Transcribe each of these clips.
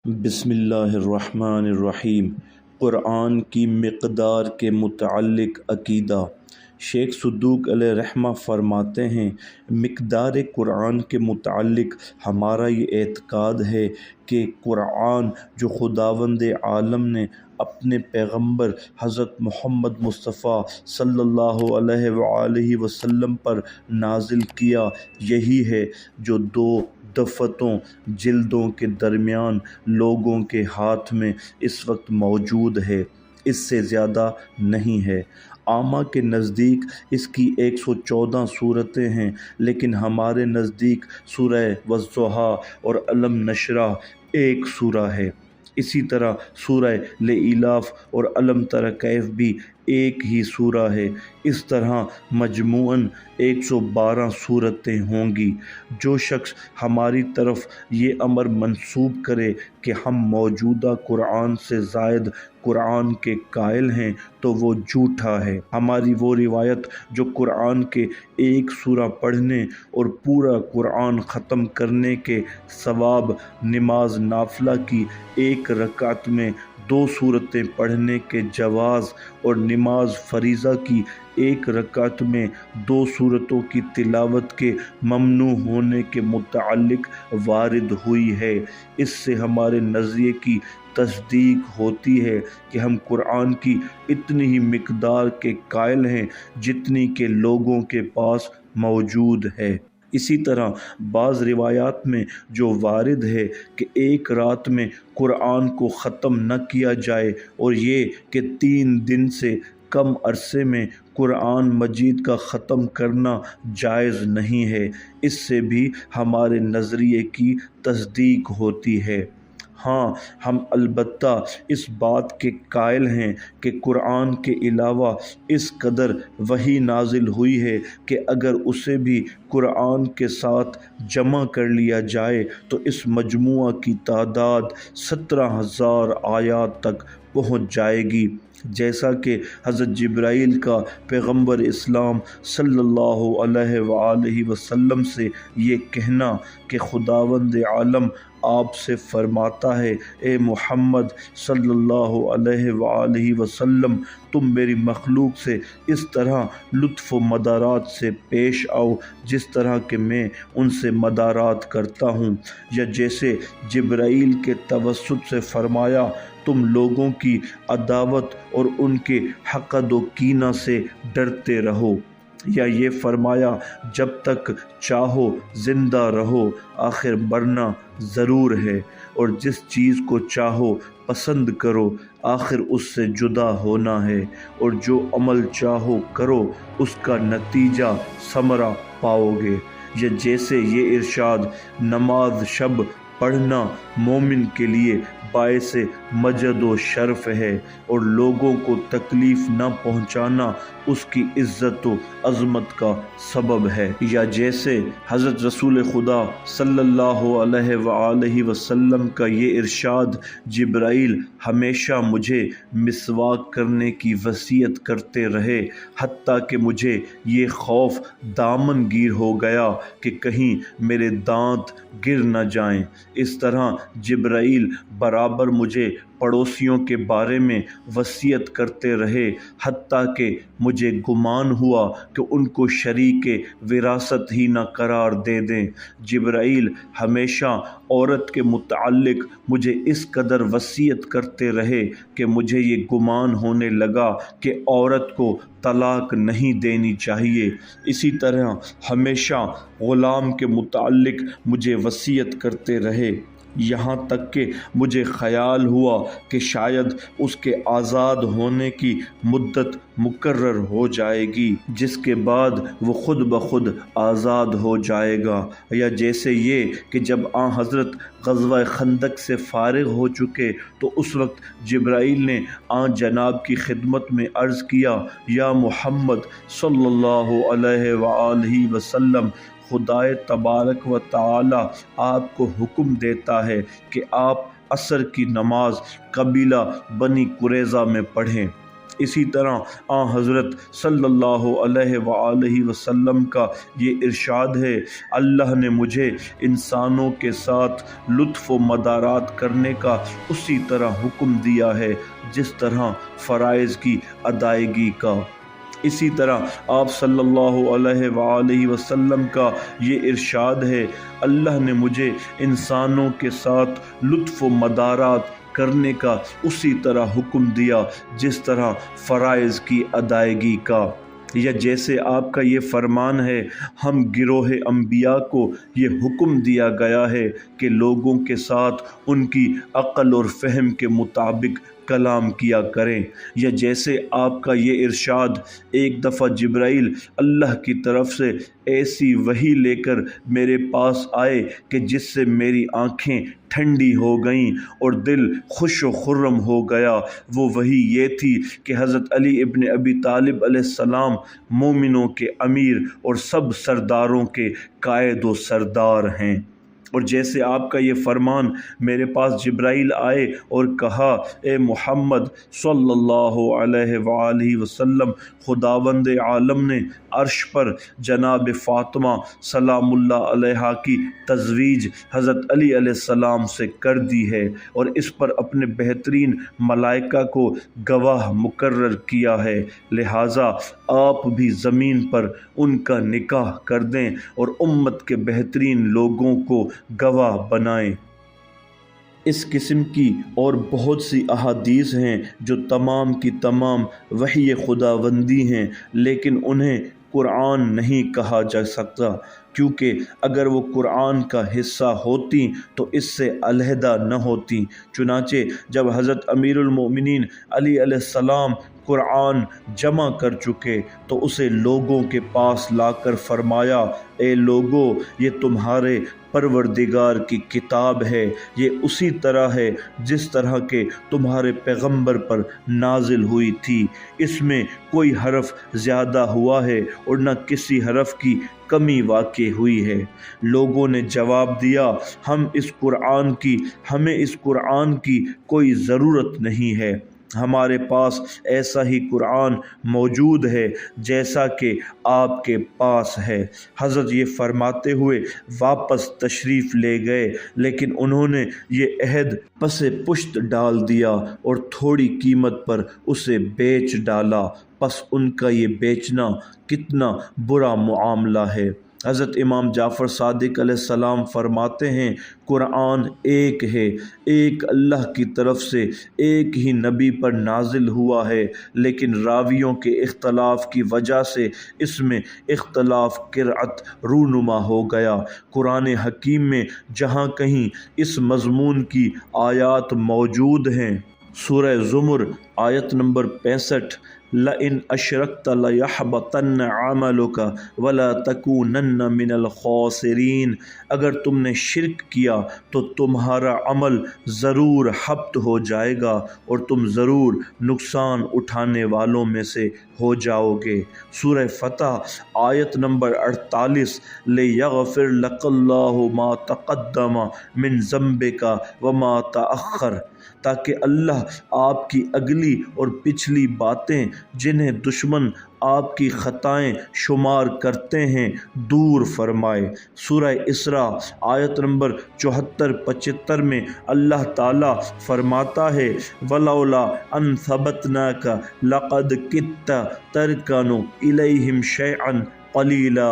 بسم اللہ الرحمن الرحیم۔ قرآن کی مقدار کے متعلق عقیدہ۔ شیخ صدوق علیہ رحمہ فرماتے ہیں، مقدار قرآن کے متعلق ہمارا یہ اعتقاد ہے کہ قرآن جو خداوند عالم نے اپنے پیغمبر حضرت محمد مصطفیٰ صلی اللہ علیہ وآلہ وسلم پر نازل کیا، یہی ہے جو دو دفتوں جلدوں کے درمیان لوگوں کے ہاتھ میں اس وقت موجود ہے، اس سے زیادہ نہیں ہے۔ عامہ کے نزدیک اس کی 114 صورتیں ہیں، لیکن ہمارے نزدیک سورہ والضحیٰ اور علم نشرح ایک سورہ ہے۔ اسی طرح سورہ لإلاف اور علم تری کیف بھی ایک ہی سورہ ہے۔ اس طرح مجموعاً 112 صورتیں ہوں گی۔ جو شخص ہماری طرف یہ امر منسوب کرے کہ ہم موجودہ قرآن سے زائد قرآن کے قائل ہیں تو وہ جھوٹا ہے۔ ہماری وہ روایت جو قرآن کے ایک سورہ پڑھنے اور پورا قرآن ختم کرنے کے ثواب، نماز نافلہ کی ایک رکعت میں 2 سورتیں پڑھنے کے جواز اور نماز فریضہ کی ایک رکعت میں 2 سورتوں کی تلاوت کے ممنوع ہونے کے متعلق وارد ہوئی ہے، اس سے ہمارے نظریے کی تصدیق ہوتی ہے کہ ہم قرآن کی اتنی ہی مقدار کے قائل ہیں جتنی کہ لوگوں کے پاس موجود ہے۔ اسی طرح بعض روایات میں جو وارد ہے کہ ایک رات میں قرآن کو ختم نہ کیا جائے، اور یہ کہ 3 دن سے کم عرصے میں قرآن مجید کا ختم کرنا جائز نہیں ہے، اس سے بھی ہمارے نظریے کی تصدیق ہوتی ہے۔ ہاں، ہم البتہ اس بات کے قائل ہیں کہ قرآن کے علاوہ اس قدر وحی نازل ہوئی ہے کہ اگر اسے بھی قرآن کے ساتھ جمع کر لیا جائے تو اس مجموعہ کی تعداد 17,000 آیات تک پہنچ جائے گی، جیسا کہ حضرت جبرائیل کا پیغمبر اسلام صلی اللہ علیہ وآلہ وسلم سے یہ کہنا کہ خداوند عالم آپ سے فرماتا ہے، اے محمد صلی اللہ علیہ وآلہ وسلم، تم میری مخلوق سے اس طرح لطف و مدارات سے پیش آؤ جس طرح کہ میں ان سے مدارات کرتا ہوں، یا جیسے جبرائیل کے توسط سے فرمایا، تم لوگوں کی عداوت اور ان کے حقد و کینہ سے ڈرتے رہو، یا یہ فرمایا، جب تک چاہو زندہ رہو، آخر مرنا ضرور ہے، اور جس چیز کو چاہو پسند کرو، آخر اس سے جدا ہونا ہے، اور جو عمل چاہو کرو، اس کا نتیجہ ثمرہ پاؤ گے، یا جیسے یہ ارشاد، نماز شب پڑھنا مومن کے لیے باعث مجد و شرف ہے، اور لوگوں کو تکلیف نہ پہنچانا اس کی عزت و عظمت کا سبب ہے، یا جیسے حضرت رسول خدا صلی اللہ علیہ وآلہ وسلم کا یہ ارشاد، جبرائیل ہمیشہ مجھے مسواک کرنے کی وصیت کرتے رہے، حتیٰ کہ مجھے یہ خوف دامن گیر ہو گیا کہ کہیں میرے دانت گر نہ جائیں۔ اس طرح جبرائیل برابر مجھے پڑوسیوں کے بارے میں وصیت کرتے رہے، حتیٰ کہ مجھے گمان ہوا کہ ان کو شریک وراثت ہی نہ قرار دے دیں۔ جبرائیل ہمیشہ عورت کے متعلق مجھے اس قدر وصیت کرتے رہے کہ مجھے یہ گمان ہونے لگا کہ عورت کو طلاق نہیں دینی چاہیے۔ اسی طرح ہمیشہ غلام کے متعلق مجھے وصیت کرتے رہے، یہاں تک کہ مجھے خیال ہوا کہ شاید اس کے آزاد ہونے کی مدت مقرر ہو جائے گی، جس کے بعد وہ خود بخود آزاد ہو جائے گا، یا جیسے یہ کہ جب آن حضرت غزوہ خندق سے فارغ ہو چکے تو اس وقت جبرائیل نے آن جناب کی خدمت میں عرض کیا، یا محمد صلی اللہ علیہ وآلہ وسلم، خدائے تبارک و تعالی آپ کو حکم دیتا ہے کہ آپ عصر کی نماز قبیلہ بنی قریظہ میں پڑھیں۔ اسی طرح حضرت صلی اللہ علیہ وآلہ وسلم کا یہ ارشاد ہے، اللہ نے مجھے انسانوں کے ساتھ لطف و مدارات کرنے کا اسی طرح حکم دیا ہے جس طرح فرائض کی ادائیگی کا۔ اسی طرح آپ صلی اللہ علیہ وآلہ وسلم کا یہ ارشاد ہے، اللہ نے مجھے انسانوں کے ساتھ لطف و مدارات کرنے کا اسی طرح حکم دیا جس طرح فرائض کی ادائیگی کا۔ یا جیسے آپ کا یہ فرمان ہے، ہم گروہ انبیاء کو یہ حکم دیا گیا ہے کہ لوگوں کے ساتھ ان کی عقل اور فہم کے مطابق کلام کیا کریں۔ یا جیسے آپ کا یہ ارشاد، ایک دفعہ جبرائیل اللہ کی طرف سے ایسی وحی لے کر میرے پاس آئے کہ جس سے میری آنکھیں ٹھنڈی ہو گئیں اور دل خوش و خرم ہو گیا۔ وہ وحی یہ تھی کہ حضرت علی ابن ابی طالب علیہ السلام مومنوں کے امیر اور سب سرداروں کے قائد و سردار ہیں۔ اور جیسے آپ کا یہ فرمان، میرے پاس جبرائیل آئے اور کہا، اے محمد صلی اللہ علیہ وآلہ وسلم، خداوند عالم نے عرش پر جناب فاطمہ سلام اللہ علیہا کی تزویج حضرت علی علیہ السلام سے کر دی ہے اور اس پر اپنے بہترین ملائکہ کو گواہ مقرر کیا ہے، لہٰذا آپ بھی زمین پر ان کا نکاح کر دیں اور امت کے بہترین لوگوں کو گواہ بنائیں۔ اس قسم کی اور بہت سی احادیث ہیں جو تمام کی تمام وحی خداوندی ہیں، لیکن انہیں قرآن نہیں کہا جا سکتا، کیونکہ اگر وہ قرآن کا حصہ ہوتی تو اس سے علیحدہ نہ ہوتی۔ چنانچہ جب حضرت امیر المومنین علی علیہ السلام قرآن جمع کر چکے تو اسے لوگوں کے پاس لا کر فرمایا، اے لوگو، یہ تمہارے پروردگار کی کتاب ہے، یہ اسی طرح ہے جس طرح کہ تمہارے پیغمبر پر نازل ہوئی تھی، اس میں کوئی حرف زیادہ ہوا ہے اور نہ کسی حرف کی کمی واقع ہوئی ہے۔ لوگوں نے جواب دیا، ہمیں اس قرآن کی کوئی ضرورت نہیں ہے، ہمارے پاس ایسا ہی قرآن موجود ہے جیسا کہ آپ کے پاس ہے۔ حضرت یہ فرماتے ہوئے واپس تشریف لے گئے، لیکن انہوں نے یہ عہد پس پشت ڈال دیا اور تھوڑی قیمت پر اسے بیچ ڈالا، پس ان کا یہ بیچنا کتنا برا معاملہ ہے۔ حضرت امام جعفر صادق علیہ السلام فرماتے ہیں، قرآن ایک ہے، ایک اللہ کی طرف سے ایک ہی نبی پر نازل ہوا ہے، لیکن راویوں کے اختلاف کی وجہ سے اس میں اختلاف قرأت رونما ہو گیا۔ قرآن حکیم میں جہاں کہیں اس مضمون کی آیات موجود ہیں، سورہ زمر آیت نمبر 65، لَإِنْ أَشْرَكْتَ لَيَحْبَطَنَّ عَمَلُكَ وَلَا تَكُونَنَّ مِنَ الْخَاسِرِينَ، اگر تم نے شرک کیا تو تمہارا عمل ضرور حبط ہو جائے گا اور تم ضرور نقصان اٹھانے والوں میں سے ہو جاؤ گے۔ سورہ فتح آیت نمبر 48، لِيَغْفِرْ لَكَ اللَّهُ مَا تَقَدَّمَ مِنْ ذَنْبِكَ وَمَا تَأَخَّرَ، تاکہ اللہ آپ کی اگلی اور پچھلی باتیں جنہیں دشمن آپ کی خطائیں شمار کرتے ہیں دور فرمائے۔ سورہ اسراء آیت نمبر 74-75 میں اللہ تعالیٰ فرماتا ہے، وَلَوْلَا أَن ثَبَتْنَاكَ لَقَدْ كِدتَّ تَرْكَنُ إِلَيْهِمْ شَيْئًا قلیلا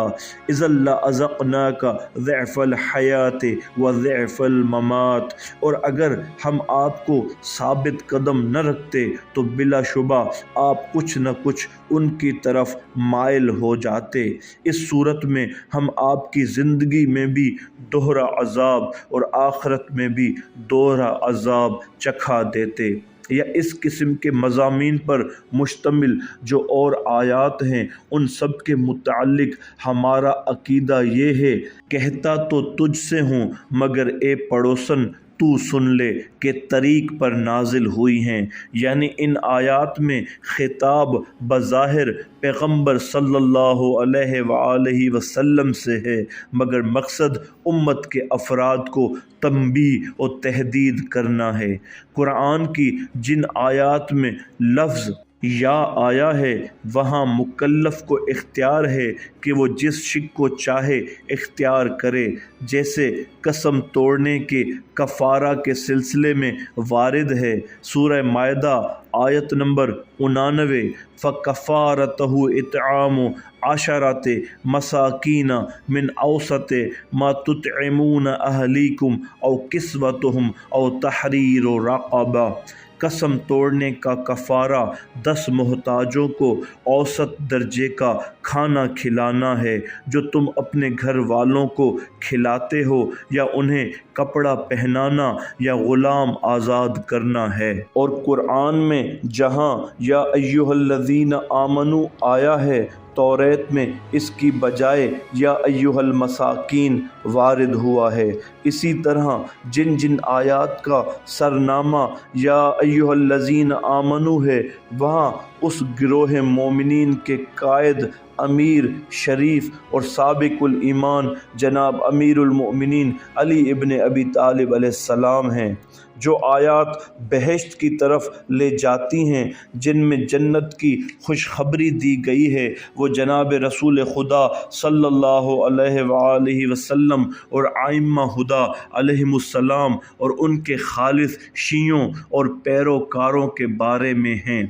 اذا لأذقناك ضعف الحیاة وضعف الممات، اور اگر ہم آپ کو ثابت قدم نہ رکھتے تو بلا شبہ آپ کچھ نہ کچھ ان کی طرف مائل ہو جاتے۔ اس صورت میں ہم آپ کی زندگی میں بھی دوہرا عذاب اور آخرت میں بھی دوہرا عذاب چکھا دیتے۔ یا اس قسم کے مضامین پر مشتمل جو اور آیات ہیں، ان سب کے متعلق ہمارا عقیدہ یہ ہے، کہتا تو تجھ سے ہوں مگر اے پڑوسن تو سن لے کہ طریق پر نازل ہوئی ہیں، یعنی ان آیات میں خطاب بظاہر پیغمبر صلی اللہ علیہ وآلہ وسلم سے ہے، مگر مقصد امت کے افراد کو تنبیہ و تحدید کرنا ہے۔ قرآن کی جن آیات میں لفظ یا آیا ہے وہاں مکلف کو اختیار ہے کہ وہ جس شک کو چاہے اختیار کرے، جیسے قسم توڑنے کے کفارہ کے سلسلے میں وارد ہے سورہ مائدہ آیت نمبر 99۔ فَكَفَارَتُهُ إِطْعَامُ عَشَرَةِ مَسَاكِينَ مِنْ أَوْسَطِ مَا تُطْعِمُونَ أَهْلِيكُمْ أَوْ كِسْوَتُهُمْ أَوْ تَحْرِيرُ رَقَبَةٍ۔ قسم توڑنے کا کفارہ 10 محتاجوں کو اوسط درجے کا کھانا کھلانا ہے جو تم اپنے گھر والوں کو کھلاتے ہو، یا انہیں کپڑا پہنانا یا غلام آزاد کرنا ہے۔ اور قرآن میں جہاں یا ایھا الذین آمنوا آیا ہے، توریت میں اس کی بجائے یا ایھا المساکین وارد ہوا ہے۔ اسی طرح جن جن آیات کا سرنامہ یا ایھا الذین آمنوا ہے، وہاں اس گروہ مومنین کے قائد، امیر، شریف اور سابق الایمان جناب امیر المؤمنین علی ابن ابی طالب علیہ السلام ہیں۔ جو آیات بہشت کی طرف لے جاتی ہیں، جن میں جنت کی خوشخبری دی گئی ہے، وہ جناب رسول خدا صلی اللہ علیہ وآلہ وسلم اور ائمہ ہدی علیہم السلام اور ان کے خالص شیعوں اور پیروکاروں کے بارے میں ہیں۔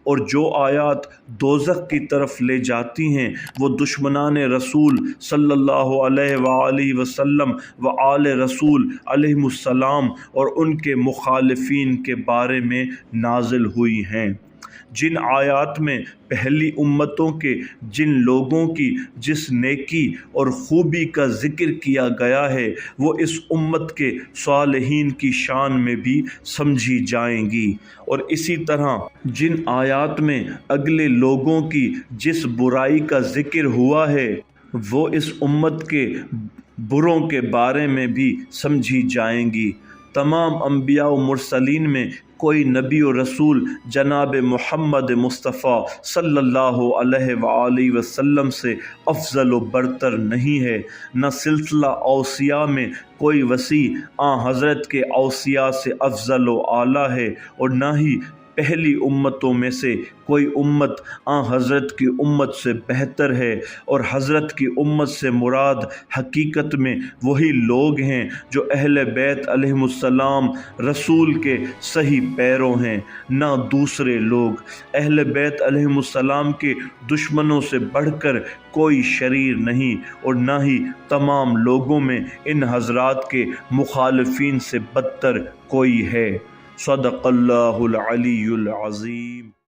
اور جو آیات دوزخ کی طرف لے جاتی ہیں، وہ دشمنان رسول صلی اللہ علیہ وآلہ وسلم و آل رسول علیہم السلام اور ان کے مخالفین کے بارے میں نازل ہوئی ہیں۔ جن آیات میں پہلی امتوں کے جن لوگوں کی جس نیکی اور خوبی کا ذکر کیا گیا ہے، وہ اس امت کے صالحین کی شان میں بھی سمجھی جائیں گی۔ اور اسی طرح جن آیات میں اگلے لوگوں کی جس برائی کا ذکر ہوا ہے، وہ اس امت کے بروں کے بارے میں بھی سمجھی جائیں گی۔ تمام انبیاء و مرسلین میں کوئی نبی و رسول جناب محمد مصطفیٰ صلی اللہ علیہ وآلہ وسلم سے افضل و برتر نہیں ہے، نہ سلسلہ اوصیاء میں کوئی وصی حضرت کے اوصیاء سے افضل و اعلیٰ ہے، اور نہ ہی پہلی امتوں میں سے کوئی امت حضرت کی امت سے بہتر ہے۔ اور حضرت کی امت سے مراد حقیقت میں وہی لوگ ہیں جو اہل بیت علیہم السلام رسول کے صحیح پیرو ہیں، نہ دوسرے لوگ۔ اہل بیت علیہم السلام کے دشمنوں سے بڑھ کر کوئی شریر نہیں، اور نہ ہی تمام لوگوں میں ان حضرات کے مخالفین سے بدتر کوئی ہے۔ صدق اللہ العلی العظیم۔